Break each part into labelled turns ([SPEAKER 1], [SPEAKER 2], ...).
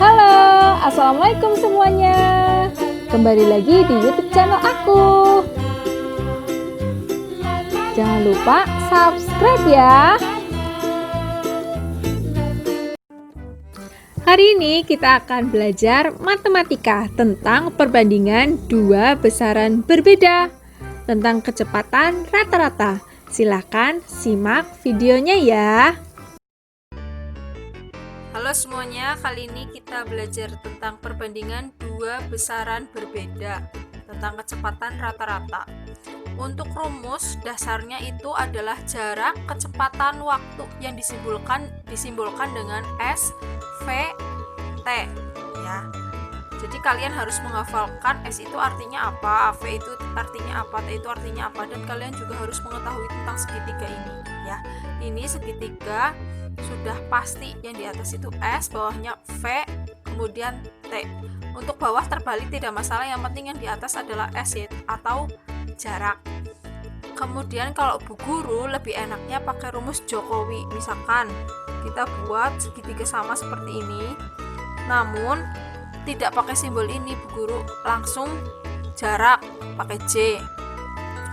[SPEAKER 1] Halo, assalamualaikum semuanya. Kembali lagi di YouTube channel aku. Jangan lupa subscribe ya. Hari ini kita akan belajar matematika tentang perbandingan dua besaran berbeda tentang kecepatan rata-rata. Silakan simak videonya ya. Halo semuanya, kali ini kita belajar tentang perbandingan dua besaran berbeda tentang kecepatan rata-rata. Untuk rumus dasarnya itu adalah jarak kecepatan waktu yang disimbolkan dengan S, V, T ya. Jadi kalian harus menghafalkan S itu artinya apa, V itu artinya apa, T itu artinya apa, dan kalian juga harus mengetahui tentang segitiga ini ya. Ini segitiga sudah pasti, yang di atas itu S, bawahnya V, kemudian T. Untuk bawah terbalik tidak masalah, yang penting yang di atas adalah S atau jarak. Kemudian kalau Bu Guru lebih enaknya pakai rumus Jokowi. Misalkan kita buat segitiga sama seperti ini, namun tidak pakai simbol ini Bu Guru, langsung jarak pakai J.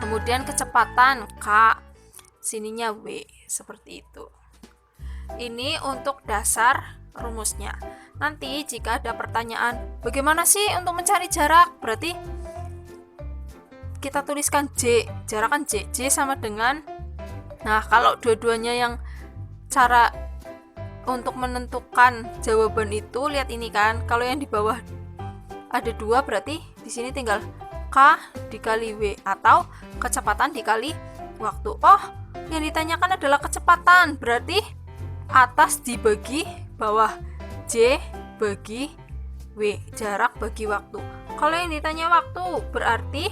[SPEAKER 1] Kemudian kecepatan K, sininya W, seperti itu. Ini untuk dasar rumusnya. Nanti jika ada pertanyaan, bagaimana sih untuk mencari jarak? Berarti kita tuliskan J, jarak kan J sama dengan, nah kalau dua-duanya yang cara untuk menentukan jawaban itu, lihat ini kan, kalau yang di bawah ada dua, berarti di sini tinggal K dikali W atau kecepatan dikali waktu. Oh, yang ditanyakan adalah kecepatan, berarti atas dibagi bawah, J bagi W, jarak bagi waktu. Kalau yang ditanya waktu berarti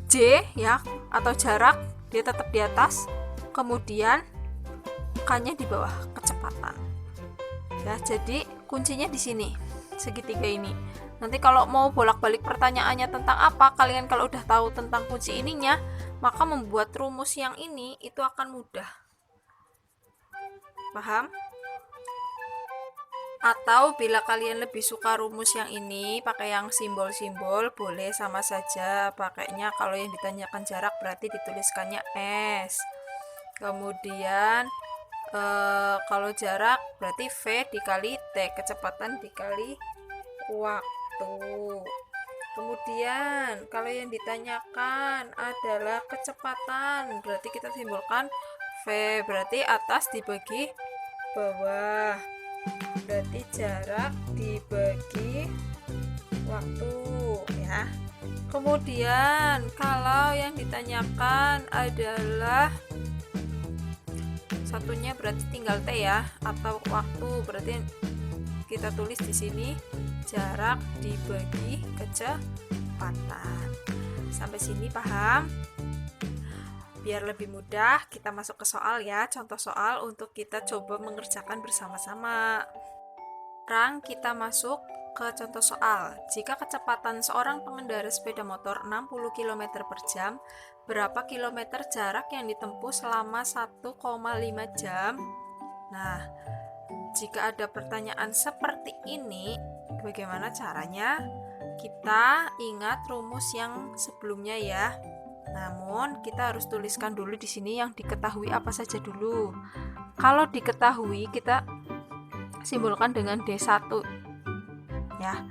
[SPEAKER 1] J ya, atau jarak, dia tetap di atas, kemudian K-nya di bawah, kecepatan ya. Jadi kuncinya di sini, segitiga ini. Nanti kalau mau bolak-balik pertanyaannya tentang apa, kalian kalau udah tahu tentang kunci ininya, maka membuat rumus yang ini itu akan mudah. Paham? Atau bila kalian lebih suka rumus yang ini pakai yang simbol-simbol, boleh sama saja pakainya. Kalau yang ditanyakan jarak berarti dituliskannya S. Kemudian kalau jarak berarti V dikali T, kecepatan dikali waktu. Kemudian kalau yang ditanyakan adalah kecepatan, berarti kita simbolkan V, berarti atas dibagi bawah, berarti jarak dibagi waktu ya. Kemudian kalau yang ditanyakan adalah satunya berarti tinggal T ya, atau waktu, berarti kita tulis di sini jarak dibagi kecepatan. Sampai sini paham? Biar lebih mudah, kita masuk ke soal ya, contoh soal untuk kita coba mengerjakan bersama-sama. Sekarang kita masuk ke contoh soal. Jika kecepatan seorang pengendara sepeda motor 60 km per jam, berapa kilometer jarak yang ditempuh selama 1,5 jam? Nah, jika ada pertanyaan seperti ini, bagaimana caranya? Kita ingat rumus yang sebelumnya ya. Namun kita harus tuliskan dulu di sini yang diketahui apa saja dulu. Kalau diketahui kita simbolkan dengan D1 ya.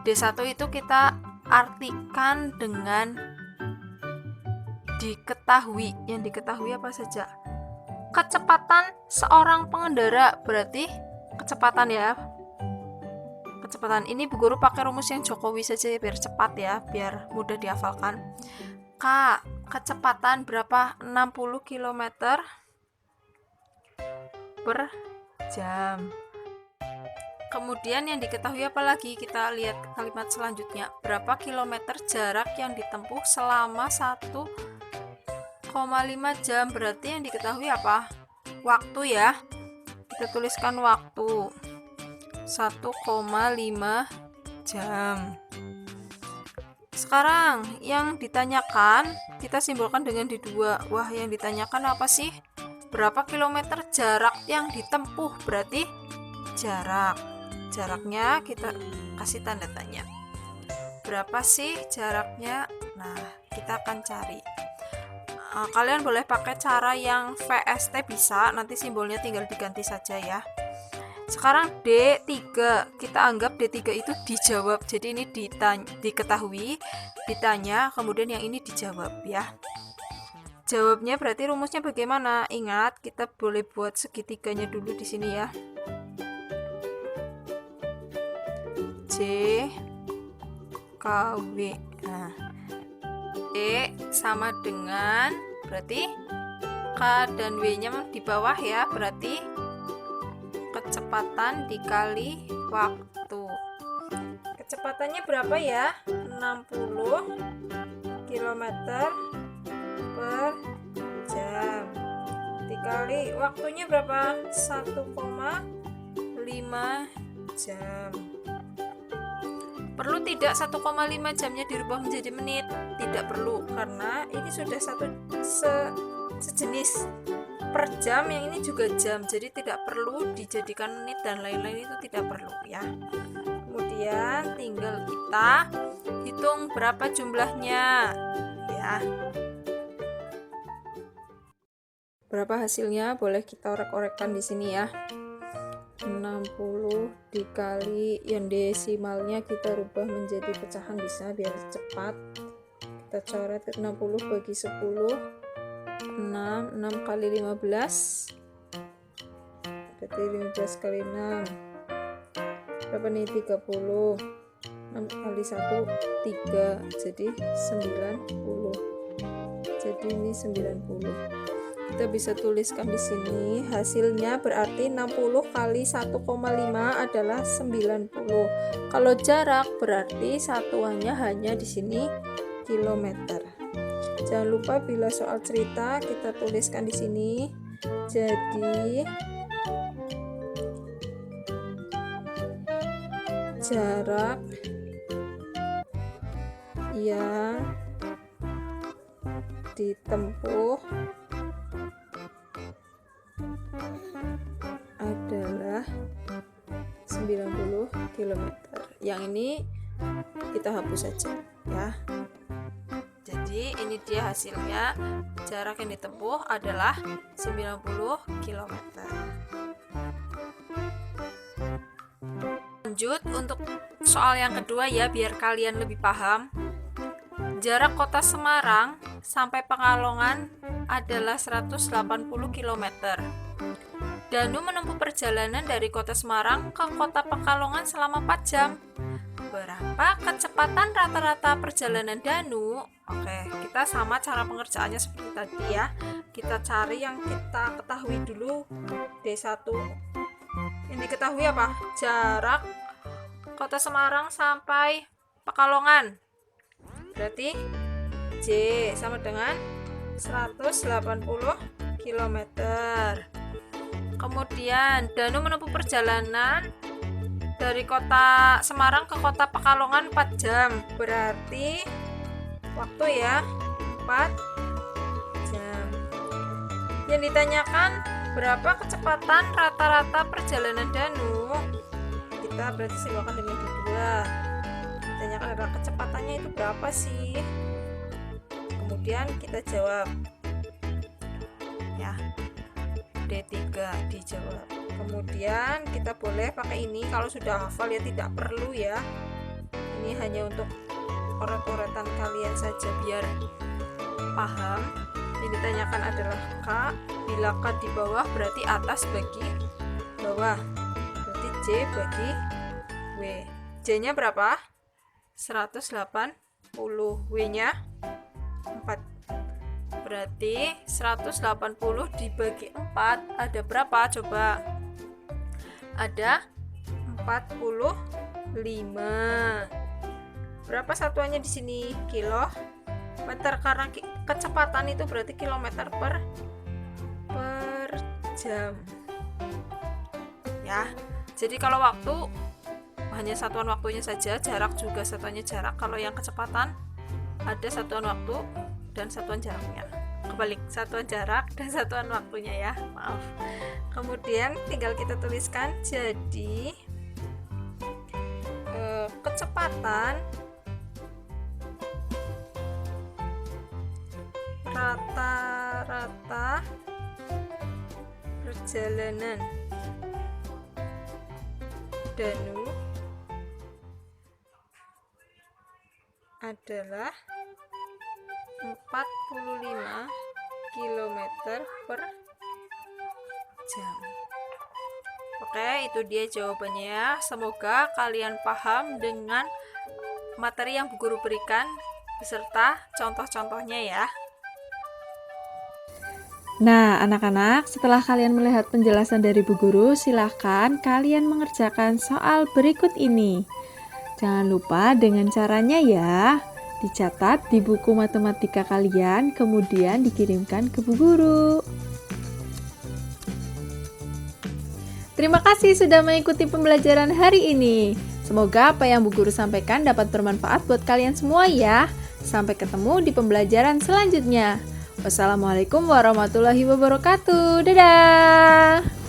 [SPEAKER 1] D1 itu kita artikan dengan diketahui. Yang diketahui apa saja? Kecepatan seorang pengendara, berarti kecepatan ya. Kecepatan ini Bu Guru pakai rumus yang Jokowi saja biar cepat ya, biar mudah dihafalkan. K, kecepatan berapa? 60 km per jam. Kemudian yang diketahui apa lagi? Kita lihat kalimat selanjutnya. Berapa kilometer jarak yang ditempuh selama 1,5 jam? Berarti yang diketahui apa? Waktu ya. Kita tuliskan waktu 1,5 jam. Sekarang yang ditanyakan kita simbolkan dengan D2. Wah, yang ditanyakan apa sih? Berapa kilometer jarak yang ditempuh? Berarti jarak. jaraknya kita kasih tanda tanya. Berapa sih jaraknya? Nah, kita akan cari. Kalian boleh pakai cara yang VST bisa, nanti simbolnya tinggal diganti saja ya. Sekarang D3, kita anggap D3 itu dijawab, jadi ini diketahui, ditanya, kemudian yang ini dijawab ya. Jawabnya berarti rumusnya bagaimana? Ingat, kita boleh buat segitiganya dulu di sini ya. J KW. Nah, D sama dengan berarti K dan W-nya di bawah ya, berarti kecepatan dikali waktu. Kecepatannya berapa ya? 60 km per jam dikali waktunya berapa? 1,5 jam. Perlu tidak 1,5 jamnya dirubah menjadi menit? Tidak perlu, karena ini sudah sejenis per jam, yang ini juga jam, jadi tidak perlu dijadikan menit dan lain-lain, itu tidak perlu ya. Kemudian tinggal kita hitung berapa jumlahnya ya. Berapa hasilnya boleh kita orek-orekkan di sini ya. 60 dikali yang desimalnya kita rubah menjadi pecahan bisa biar cepat. Kita coret 60 bagi 10, 6 kali 15, berarti 15 kali 6 berapa nih? 30. 6 kali 1 3, jadi 90. Jadi ini 90. Kita bisa tuliskan di sini hasilnya berarti 60 kali 1,5 adalah 90. Kalau jarak berarti satuannya hanya di sini kilometer. Jangan lupa bila soal cerita kita tuliskan di sini. Jadi jarak yang ditempuh adalah 90 km. Yang ini kita hapus saja ya. Jadi ini dia hasilnya, jarak yang ditempuh adalah 90 km. Lanjut untuk soal yang kedua ya, biar kalian lebih paham. Jarak kota Semarang sampai Pekalongan adalah 180 km. Danu menempuh perjalanan dari kota Semarang ke kota Pekalongan selama 4 jam. Berapa kecepatan rata-rata perjalanan Danu? Oke, kita sama cara pengerjaannya seperti tadi ya. Kita cari yang kita ketahui dulu. D1. Yang diketahui apa? Jarak kota Semarang sampai Pekalongan. Berarti J sama dengan 180 km. Kemudian Danu menempuh perjalanan dari kota Semarang ke kota Pekalongan 4 jam. Berarti waktu ya 4 jam. Yang ditanyakan berapa kecepatan rata-rata perjalanan Danu? Kita berarti simbolkan dengan dua. Ditanyakan adalah kecepatannya itu berapa sih? Kemudian kita jawab ya. D3 dijawab. Kemudian kita boleh pakai ini, kalau sudah hafal ya tidak perlu ya. Ini hanya untuk oret-oretan kalian saja biar paham. Yang ditanyakan adalah K. Bila K di bawah berarti atas bagi bawah. Berarti J bagi W. J-nya berapa? 180. W-nya 4. Berarti 180 dibagi 4 ada berapa? Coba. Ada 45. Berapa satuannya di sini? Kilometer, karena kecepatan itu berarti kilometer per jam. Ya. Jadi kalau waktu hanya satuan waktunya saja, jarak juga satuannya jarak. Kalau yang kecepatan ada satuan waktu dan satuan jaraknya. Kebalik, satuan jarak dan satuan waktunya ya, maaf. Kemudian tinggal kita tuliskan, jadi kecepatan, rata-rata perjalanan Danu adalah 45 km per jam. Oke, itu dia jawabannya. Semoga kalian paham dengan materi yang Bu Guru berikan beserta contoh-contohnya ya.
[SPEAKER 2] Nah, anak-anak, setelah kalian melihat penjelasan dari Bu Guru, silahkan kalian mengerjakan soal berikut ini. Jangan lupa dengan caranya ya, dicatat di buku matematika kalian, kemudian dikirimkan ke Bu Guru. Terima kasih sudah mengikuti pembelajaran hari ini. Semoga apa yang Bu Guru sampaikan dapat bermanfaat buat kalian semua ya. Sampai ketemu di pembelajaran selanjutnya. Wassalamualaikum warahmatullahi wabarakatuh. Dadah!